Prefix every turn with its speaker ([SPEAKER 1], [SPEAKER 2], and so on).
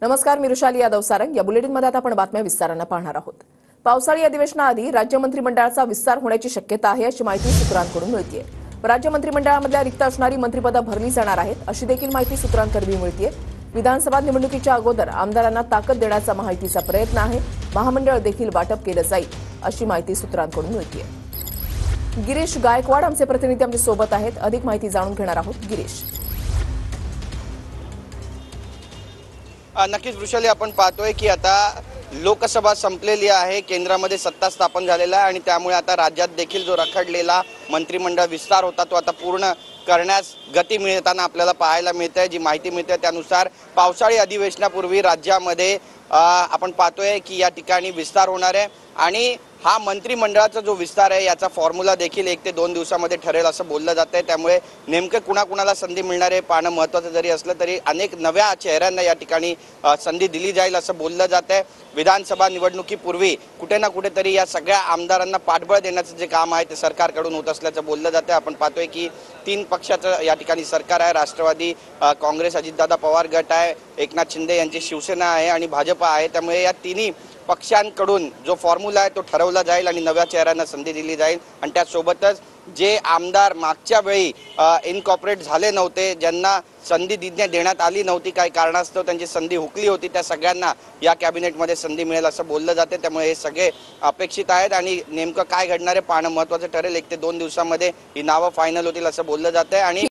[SPEAKER 1] नमस्कार, मी रुशाली यादव सारंग। या बुलेटिनमध्ये आता आपण बातम्या विस्ताराने पाहणार आहोत। पावसाळी अधिवेशनाआधी राज्य मंत्रिमंडळाचा विस्तार होण्याची शक्यता आहे अशी माहिती सूत्रांकडून मिळतेय। राज्य मंत्रिमंडळामधल्या रिक्त असणारी मंत्रिपदं भरली जाणार आहेत अशी देखील माहिती सूत्रांकडून मिळतेय। विधानसभा निवडणुकीच्या अगोदर आमदारांना ताकद देण्याचा महायुतीचा प्रयत्न आहे। महामंडळ देखील वाटप केलं जाईल अशी माहिती सूत्रांकडून मिळतेय। गिरीश गायकवाड आमचे प्रतिनिधी आमच्या सोबत आहेत। अधिक माहिती जाणून घेणार आहोत। गिरीश,
[SPEAKER 2] नक्कीच वृषाली, आपण पाहतोय की आता लोकसभा संपलेली आहे, केंद्रामध्ये सत्ता स्थापन झालेला आहे आणि त्यामुळे आता राज्यात देखील जो रखडलेला मंत्रिमंडळ विस्तार होता तो आता पूर्ण करण्यास गती मिळताना आपल्याला पाहायला मिळते। जी माहिती मिळते त्यानुसार पावसाळी अधिवेशनापूर्वी राज्यामध्ये आपण पाहतोय की या ठिकाणी विस्तार होणार आहे आणि हा मंत्रिमंडळाचा जो विस्तार आहे याचा फॉर्म्युला देखील 1 ते 2 दिवसामध्ये ठरेल असं बोललं जातंय। त्यामुळे नेमके कुणाकुणाला संधी मिळणार आहे पाहणं महत्त्वाचं जरी असलं तरी अनेक नव्या चेहऱ्यांना या ठिकाणी संधी दिली जाईल असं बोललं जातंय। विधानसभा निवडणुकीपूर्वी कुठे ना कुठेतरी या सगळ्या आमदारांना पाठबळ देण्याचं जे काम आहे ते सरकारकडून होत असल्याचं बोललं जातंय। आपण पाहतोय की 3 पक्षाचं या ठिकाणी सरकार आहे। राष्ट्रवादी काँग्रेस अजितदादा पवार गट आहे, एकनाथ शिंदे यांची शिवसेना आहे आणि भाजप आहे। त्यामुळे या तिन्ही पक्षांकडून जो फॉर्म्युला आहे तो ठरवला जाईल आणि नव्या चेहऱ्यांना संधी दिली जाईल आणि त्यासोबतच जे आमदार मागच्या वेळी इनकॉर्पोरेट झाले नव्हते, ज्यांना संधी देण्यात आली नव्हती, काही कारणास्तव त्यांची संधी हुकली होती, त्या सगळ्यांना या कॅबिनेटमध्ये संधी मिळेल असं बोललं जाते। त्यामुळे हे सगळे अपेक्षित आहेत आणि नेमकं काय घडणार आहे पाहणं महत्त्वाचं ठरेल। 1 ते 2 दिवसामध्ये ही नावं फायनल होतील असं बोललं जातंय आणि